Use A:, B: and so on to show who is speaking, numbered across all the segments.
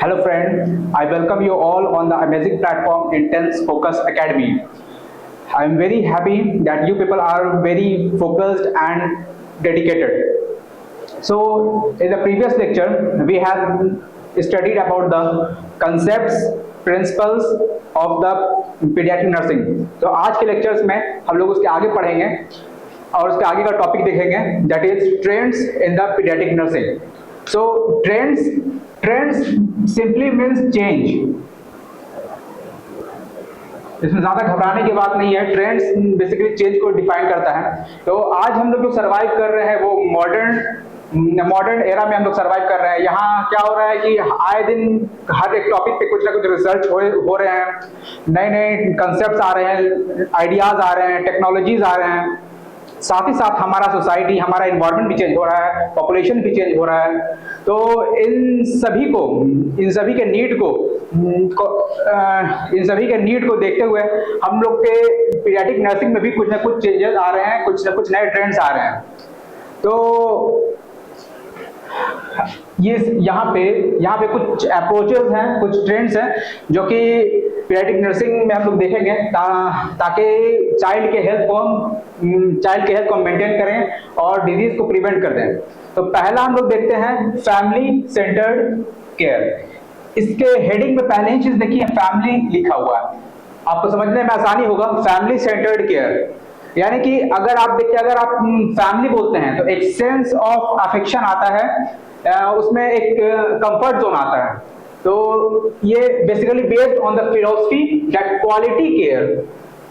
A: Hello friend, I welcome you all on the amazing platform Intense Focus Academy. I am very happy that you people are very focused and dedicated. So in the previous lecture, we have studied about the concepts, principles of the pediatric nursing. तो आज के lectures में हम लोग उसके आगे पढ़ेंगे और उसके आगे का टॉपिक देखेंगे, that is trends in the pediatric nursing. So trends simply means change. इसमें ज्यादा घबराने की बात नहीं है. ट्रेंड्स बेसिकली चेंज को डिफाइन करता है. तो आज हम लोग जो सर्वाइव कर रहे हैं वो मॉडर्न एरा में हम लोग सर्वाइव कर रहे हैं. यहाँ क्या हो रहा है कि आए दिन हर एक टॉपिक पे कुछ ना कुछ रिसर्च हो रहे हैं, नए नए कंसेप्ट आ रहे हैं, आइडियाज आ रहे हैं, टेक्नोलॉजीज आ रहे हैं. साथ ही साथ हमारा सोसाइटी, हमारा इन्वायरमेंट भी चेंज हो रहा है, पॉपुलेशन भी चेंज हो रहा है. तो इन सभी के नीड को देखते हुए हम लोग के पीडियाट्रिक नर्सिंग में भी कुछ ना कुछ चेंजेस आ रहे हैं, कुछ ना कुछ नए ट्रेंड्स आ रहे हैं. तो ये यहाँ पे कुछ अप्रोचेस हैं, कुछ ट्रेंड्स हैं जो कि पीडियाट्रिक नर्सिंग में हम लोग देखेंगे ताकि चाइल्ड के हेल्थ को मेंटेन करें और डिजीज को प्रिवेंट कर दें. तो पहला हम लोग देखते हैं फैमिली सेंटर्ड केयर. इसके हेडिंग में पहले ही चीज देखिए, फैमिली लिखा हुआ है. आपको समझने में आसानी होगा. फैमिली सेंटर्ड केयर यानी कि अगर आप फैमिली बोलते हैं तो एक सेंस ऑफ अफेक्शन आता है, उसमें एक कंफर्ट जोन आता है. तो ये basically based on the philosophy that quality care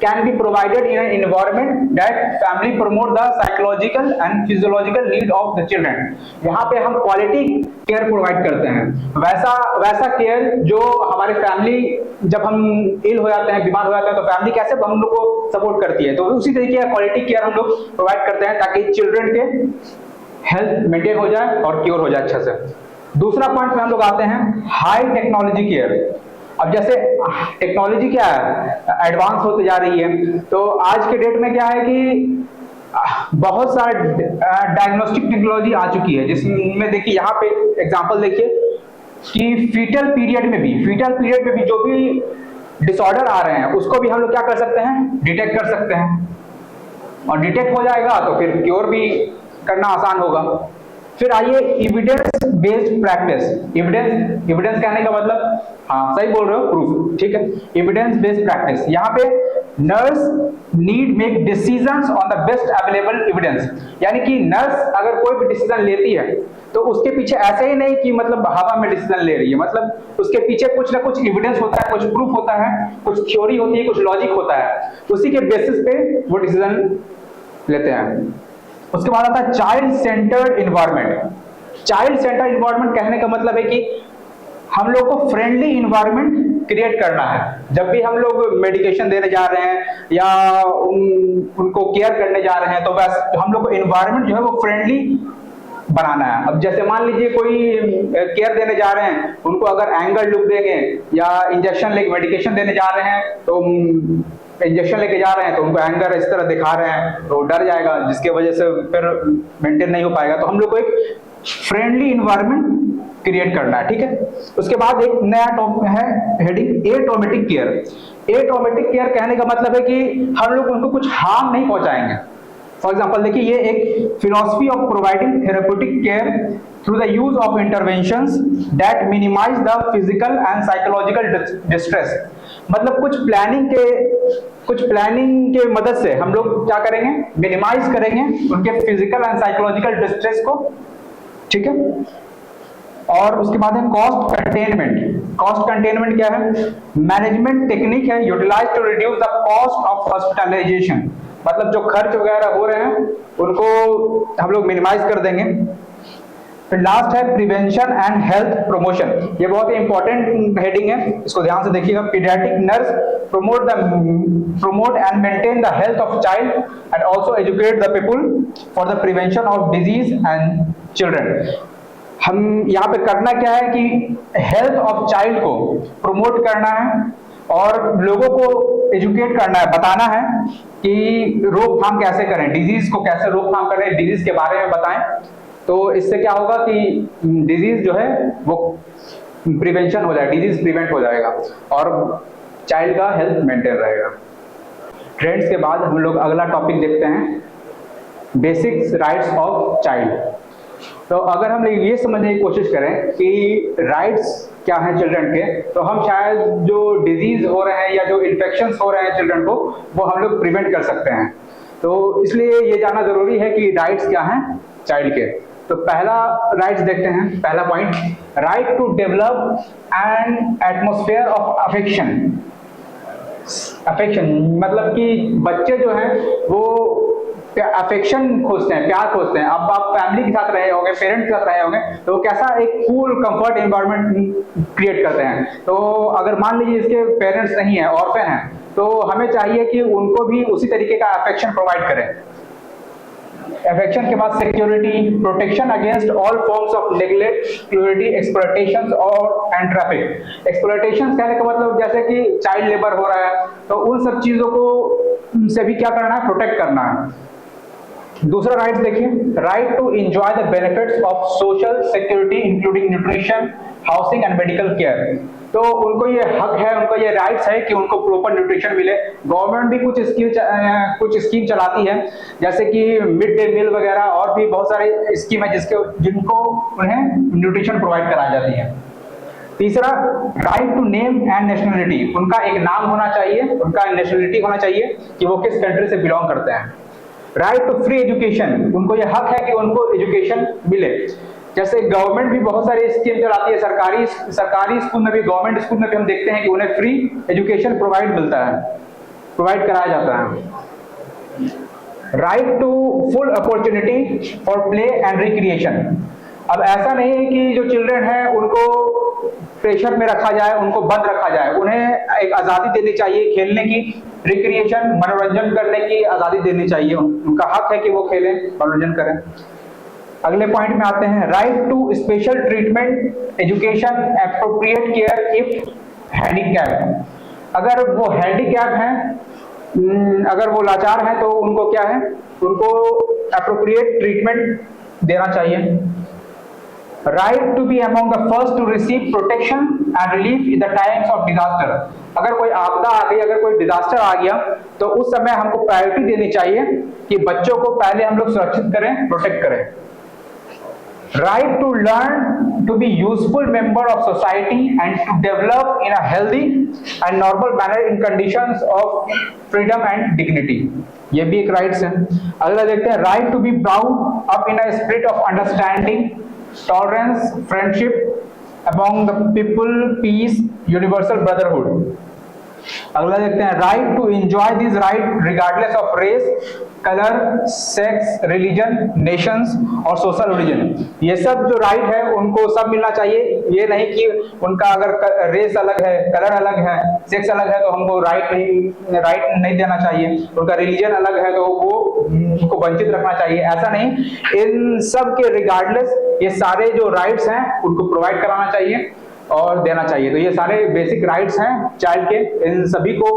A: can be provided in an environment that family promote the psychological and physiological need of the children. यहाँ पे हम क्वालिटी केयर प्रोवाइड करते हैं, वैसा केयर जो हमारे फैमिली जब हम इल हो जाते हैं, बीमार हो जाते हैं, तो फैमिली कैसे हम लोग को सपोर्ट करती है. तो उसी तरीके का क्वालिटी केयर हम लोग प्रोवाइड करते हैं ताकि चिल्ड्रन के हेल्थ मेंटेन हो जाए और क्योर हो जाए अच्छा से. दूसरा पॉइंट में हम लोग आते हैं हाई टेक्नोलॉजी केयर. अब जैसे टेक्नोलॉजी क्या है, एडवांस होती जा रही है. तो आज के डेट में क्या है कि बहुत सारा डायग्नोस्टिक टेक्नोलॉजी आ चुकी है, जिसमें देखिए यहाँ पे एग्जांपल देखिए कि फीटल पीरियड में भी जो भी डिसऑर्डर आ रहे हैं उसको भी हम लोग क्या कर सकते हैं, डिटेक्ट कर सकते हैं. और डिटेक्ट हो जाएगा तो फिर क्योर भी करना आसान होगा. फिर आइए एविडेंस बेस्ड प्रैक्टिस. एविडेंस कहने का मतलब, हाँ सही बोल रहे हो, प्रूफ, ठीक है. एविडेंस बेस्ड प्रैक्टिस, यहाँ पे nurse need make decisions on the best available evidence. यानी कि नर्स अगर कोई भी डिसीजन लेती है तो उसके पीछे ऐसे ही नहीं कि मतलब हवा में डिसीजन ले रही है, मतलब उसके पीछे कुछ ना कुछ एविडेंस होता है, कुछ प्रूफ होता है, कुछ थ्योरी होती है, कुछ लॉजिक होता है. उसी के बेसिस पे वो डिसीजन लेते हैं. उसके बाद आता है child centred environment. Child centred environment कहने का मतलब है कि हम लोग को फ्रेंडली इन्वायरमेंट क्रिएट करना है. जब भी हम लोग मेडिकेशन देने जा रहे हैं या उनको केयर करने जा रहे हैं तो बस हम लोग को इन्वायरमेंट जो है वो फ्रेंडली बनाना है. अब जैसे मान लीजिए कोई केयर देने जा रहे हैं, उनको अगर एंगर लुक देंगे या इंजेक्शन लेके मेडिकेशन देने जा रहे हैं तो इंजेक्शन लेके जा रहे हैं तो उनको एंगर इस तरह दिखा रहे हैं तो डर जाएगा, जिसके वजह से फिर मेंटेन नहीं हो पाएगा. तो हम लोग को एक फ्रेंडली इन्वायरमेंट क्रिएट करना है, ठीक है. उसके बाद एक नया टॉपिक है हेडिंग एट्रोमेटिक केयर. एट्रोमेटिक केयर कहने का मतलब है कि हम लोग उनको कुछ हार्म नहीं पहुंचाएंगे. फॉर एग्जांपल देखिए, ये एक philosophy of providing therapeutic care through the use of interventions that minimise the physical and psychological distress. मतलब कुछ प्लानिंग के मदद से हम लोग क्या करेंगे, मिनिमाइज करेंगे उनके फिजिकल एंड साइकोलॉजिकल डिस्ट्रेस को, ठीक है. और उसके बाद है कॉस्ट कंटेनमेंट. कॉस्ट कंटेनमेंट क्या है, मैनेजमेंट टेक्निक है utilise to reduce the cost of hospitalisation. मतलब जो खर्च वगैरह हो रहे हैं उनको हम लोग मिनिमाइज कर देंगे. फिर लास्ट है प्रिवेंशन एंड हेल्थ प्रमोशन. ये बहुत ही इंपॉर्टेंट हेडिंग है, इसको ध्यान से देखिएगा. Paediatric nurse promote and maintain the health of child and also educate the people for the prevention of disease and children. हम यहाँ पे करना क्या है कि हेल्थ ऑफ चाइल्ड को प्रमोट करना है और लोगों को एजुकेट करना है, बताना है कि रोकथाम कैसे करें, डिजीज को कैसे रोकथाम करें, डिजीज के बारे में बताएं. तो इससे क्या होगा कि डिजीज जो है वो प्रिवेंशन हो जाएगा, डिजीज प्रिवेंट हो जाएगा और चाइल्ड का हेल्थ मेंटेन रहेगा। ट्रेंड्स के बाद हम लोग अगला टॉपिक देखते हैं, बेसिक्स राइट्स ऑफ चाइल्ड। तो अगर हम ये समझने की कोशिश करें कि राइट्स क्या हैं चिल्ड्रन के, तो हम शायद जो डिजीज हो रहे हैं या जो इन्फेक्शंस हो रहे हैं चिल्ड्रन को, वो हम लोग प्रिवेंट कर सकते हैं। तो इसलिए ये जानना जरूरी है कि राइट्स क्या हैं चाइल्ड के। तो पहला राइट्स देखते हैं, पहला point, right to develop an atmosphere of affection. Affection मतलब कि बच्चे जो हैं वो अफेक्शन खोजते हैं, प्यार खोजते हैं। अब आप फैमिली के साथ रहे होंगे, पेरेंट्स के साथ रहे होंगे, तो कैसा एक कूल कंफर्ट एनवायरनमेंट क्रिएट करते हैं। तो अगर मान लीजिए इसके पेरेंट्स नहीं है, ऑर्फन है, तो हमें चाहिए कि उनको भी उसी तरीके का अफेक्शन प्रोवाइड करें। अफेक्शन के बाद security, protection against all forms of neglect, cruelty, exploitation और एंड ट्रैफिक। एक्सप्लॉयटेशन कहने का मतलब जैसे कि चाइल्ड लेबर हो रहा है, तो उन सब चीजों को से भी क्या करना है, प्रोटेक्ट करना है। दूसरा राइट देखिए, right to enjoy the benefits of social security including nutrition, housing and medical care. तो उनको ये हक है, उनको ये राइट्स है कि उनको प्रॉपर न्यूट्रिशन मिले। गवर्नमेंट भी कुछ स्कीम चलाती है, जैसे कि मिड डे मील वगैरह, और भी बहुत सारे स्कीम है जिनको उन्हें न्यूट्रिशन प्रोवाइड कराई जाती है। तीसरा, right to name and nationality, उनका एक नाम होना चाहिए, उनका नेशनलिटी होना चाहिए कि वो किस कंट्री से बिलोंग करते हैं। राइट टू फ्री एजुकेशन, उनको यह हक है कि उनको एजुकेशन मिले। जैसे गवर्नमेंट भी बहुत सारी स्कीम चलाती है, सरकारी स्कूल में भी, गवर्नमेंट स्कूल में भी हम देखते हैं कि उन्हें फ्री एजुकेशन प्रोवाइड कराया जाता है। Right to full opportunity for play and recreation, अब ऐसा नहीं है कि जो चिल्ड्रन है उनको प्रेशर में रखा जाए, उनको बंद रखा जाए, उन्हें एक आजादी देनी चाहिए खेलने की, रिक्रिएशन मनोरंजन करने की आजादी देनी चाहिए। उनका हक है कि वो खेलें, मनोरंजन करें। अगले पॉइंट में आते हैं, right to special treatment, education, appropriate care if handicap, अगर वो हैंडीकैप हैं, अगर वो लाचार हैं, तो उनको क्या है, उनको एप्रोप्रिएट ट्रीटमेंट देना चाहिए। Right to be among the first to receive protection and relief in the times of disaster, अगर कोई आपदा आ गई, अगर कोई डिजास्टर आ गया, तो उस समय हमको प्रायोरिटी देनी चाहिए कि बच्चों को पहले हम लोग सुरक्षित करें, प्रोटेक्ट करें। Right to learn to be useful member of society and to develop in a healthy and normal manner in conditions of freedom and dignity, ये भी एक राइट्स है। अगला देखते हैं, right to be brought up in a spirit of understanding, tolerance, friendship among the people, peace, universal brotherhood। अगला देखते हैं, right to enjoy this right regardless of race, colour, sex, religion, nations और social origin. ये सब जो right है उनको सब मिलना चाहिए। ये नहीं कि उनका अगर रेस अलग है, कलर अलग है, सेक्स अलग है, तो हमको राइट नहीं देना चाहिए, उनका रिलीजन अलग है तो वो उनको वंचित रखना चाहिए, ऐसा नहीं। इन सब के रिगार्डलेस ये सारे जो राइट्स हैं उनको प्रोवाइड कराना चाहिए और देना चाहिए। तो ये सारे बेसिक राइट्स हैं चाइल्ड के, इन सभी को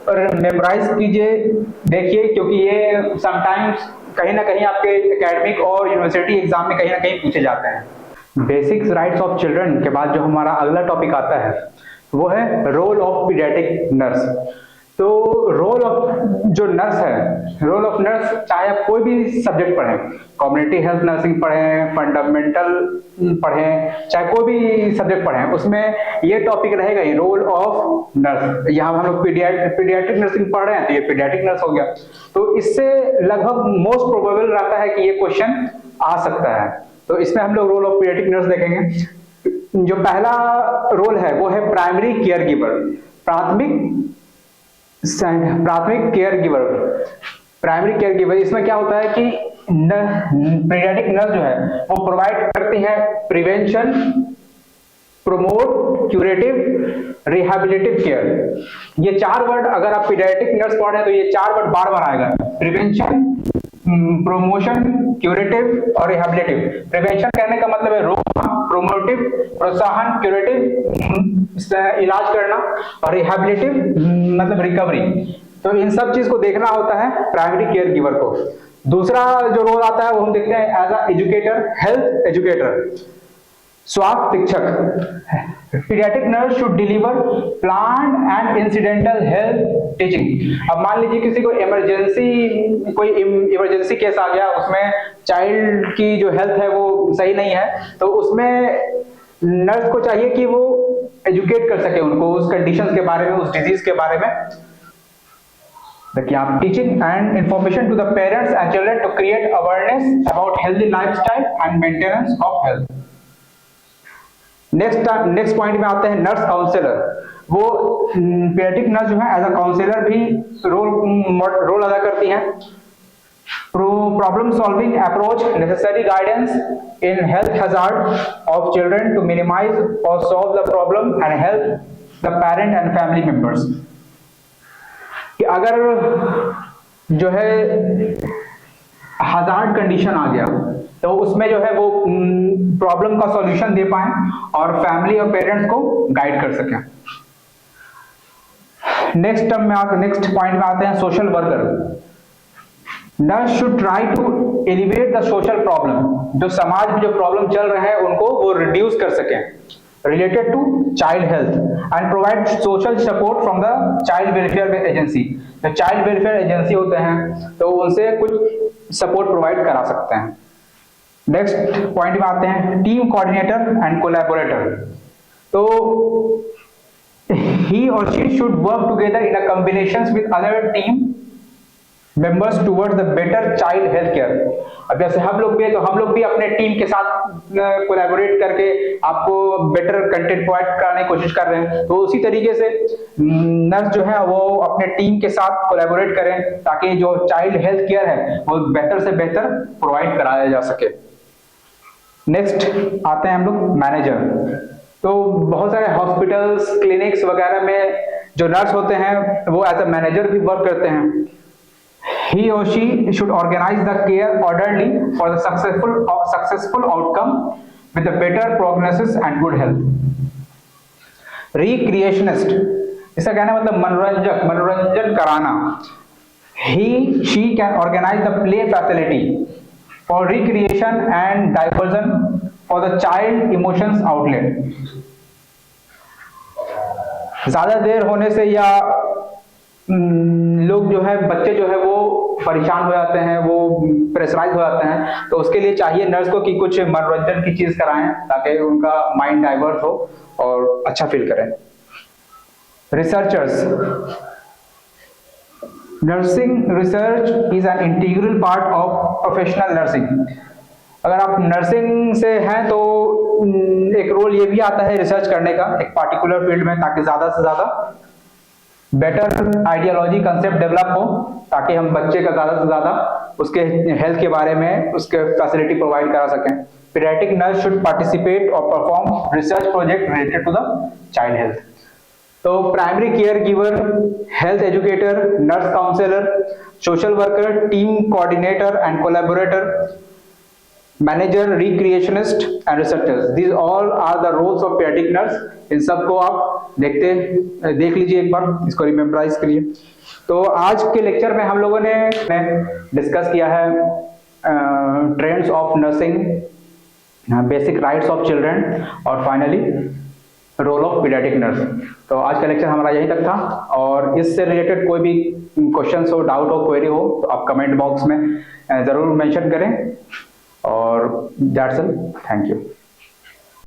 A: मेमोराइज कीजिए, देखिए, क्योंकि ये समटाइम्स कहीं ना कहीं आपके एकेडमिक और यूनिवर्सिटी एग्जाम में कहीं ना कहीं पूछे जाते हैं। बेसिक्स राइट्स ऑफ चिल्ड्रन के बाद जो हमारा अगला टॉपिक आता है वो है रोल ऑफ पीडियाट्रिक नर्स। तो रोल ऑफ जो नर्स है, रोल ऑफ नर्स चाहे आप कोई भी सब्जेक्ट पढ़ें, कम्युनिटी हेल्थ नर्सिंग पढ़ें, फंडामेंटल पढ़ें, चाहे कोई भी सब्जेक्ट पढ़ें, उसमें ये टॉपिक रहेगा ही, रोल ऑफ नर्स। यहाँ हम लोग पीडियाट्रिक नर्सिंग पढ़ रहे हैं तो ये पीडियाट्रिक नर्स हो गया। तो इससे लगभग मोस्ट प्रोबेबल रहता है कि ये क्वेश्चन आ सकता है। तो इसमें हम लोग रोल ऑफ पीडियाट्रिक नर्स देखेंगे। जो पहला रोल है वो है प्राइमरी केयर गिवर, प्राथमिक care giver, primary care giver. इसमें क्या होता है कि पीडियाट्रिक नर्स जो है वो प्रोवाइड करती है prevention, promote, curative, rehabilitative care. ये चार वर्ड अगर आप पीडियाट्रिक नर्स पढ़ रहे हैं तो ये चार वर्ड बार बार आएगा, प्रिवेंशन, प्रोमोशन, क्यूरेटिव और रिहैबिलिटेटिव। प्रिवेंशन कहने का मतलब है रोकना, प्रोमोटिव प्रोत्साहन, क्यूरेटिव इलाज करना और रिहैबिलिटेटिव मतलब रिकवरी। तो इन सब चीज को देखना होता है प्राइमरी केयर गिवर को। दूसरा जो रोल आता है वो हम देखते हैं as a educator, health educator. स्वास्थ्य शिक्षक, paediatric nurse should deliver planned and incidental health teaching. अब मान लीजिए किसी को कोई इमरजेंसी केस आ गया, उसमें चाइल्ड की जो हेल्थ है वो सही नहीं है, तो उसमें नर्स को चाहिए कि वो एजुकेट कर सके उनको उस कंडीशन के बारे में, उस डिजीज के बारे में। देखिए आप, teaching and information to the parents and children to create awareness about healthy lifestyle and maintenance of health. Next point में आते हैं नर्स काउंसलर। वो पीडियाट्रिक नर्स जो है एज अ काउंसलर भी रोल अदा करती हैं। Problem solving approach, necessary guidance in health hazard of children to minimise और solve the problem and help the parent and family members. कि अगर जो है हजार्ड कंडीशन आ गया तो उसमें जो है वो प्रॉब्लम का सॉल्यूशन दे पाए और फैमिली और पेरेंट्स को गाइड कर सकें। नेक्स्ट पॉइंट में आते हैं social worker. Nurse should try to elevate the social problem, जो समाज में जो प्रॉब्लम चल रहे हैं उनको वो रिड्यूस कर सकें related to child health and provide social support from the child welfare agency। जो चाइल्ड वेलफेयर एजेंसी होते हैं तो उनसे कुछ सपोर्ट प्रोवाइड करा सकते हैं। नेक्स्ट पॉइंट में आते हैं टीम कोऑर्डिनेटर एंड कोलैबोरेटर। तो he or she should work together in a combinations with other team members towards the better child health care। अब जैसे हम लोग भी है तो हम लोग भी अपने टीम के साथ कोलैबोरेट करके आपको बेटर कंटेंट प्रोवाइड कराने की कोशिश कर रहे हैं। तो उसी तरीके से नर्स जो है वो अपने टीम के साथ कोलैबोरेट करें ताकि जो चाइल्ड हेल्थ केयर है वो बेहतर से बेहतर प्रोवाइड कराया जा सके। नेक्स्ट आते हैं हम लोग मैनेजर। तो बहुत सारे हॉस्पिटल्स, क्लिनिक्स वगैरह में जो नर्स होते हैं वो एज अ मैनेजर भी वर्क करते हैं। He or she should organize the care orderly for the successful outcome with a better prognosis and good health। Recreationist, इसका कहना मतलब मनोरंजन कराना। She can organize the play facility for recreation and diversion for the child emotions outlet। ज्यादा देर होने से या लोग जो है बच्चे जो है वो परेशान हो जाते हैं, वो प्रेशराइज हो जाते हैं, तो उसके लिए चाहिए नर्स को कि कुछ मनोरंजन की चीज कराएं ताकि उनका माइंड डाइवर्ट हो और अच्छा फील करें। Researchers, nursing research is an integral part of professional nursing. अगर आप नर्सिंग से हैं तो एक रोल ये भी आता है रिसर्च करने का एक पार्टिकुलर फील्ड में, ताकि ज्यादा से ज्यादा बेटर आइडियोलॉजी कंसेप्ट डेवलप हो, ताकि हम बच्चे का ज्यादा से ज्यादा उसके हेल्थ के बारे में उसके फैसिलिटी प्रोवाइड करा सकें। पीडियाट्रिक नर्स शुड पार्टिसिपेट और perform research project related to the child health. तो primary caregiver, health educator, nurse counsellor, social worker, team coordinator and collaborator, manager, recreationist and researchers, these all are the roles of paediatric nurse. इन सबको आप देख लीजिए एक बार, इसको रिमेम्बराइज करिए। तो आज के लेक्चर में हम लोगों ने डिस्कस किया है trends of nursing, basic rights of children और finally role of paediatric nurse. तो आज का लेक्चर हमारा यहीं तक था, और इससे रिलेटेड कोई भी क्वेश्चन हो, डाउट हो, क्वेरी हो तो आप कमेंट बॉक्स में जरूर मेंशन करें। और दैट्स ऑल, थैंक यू।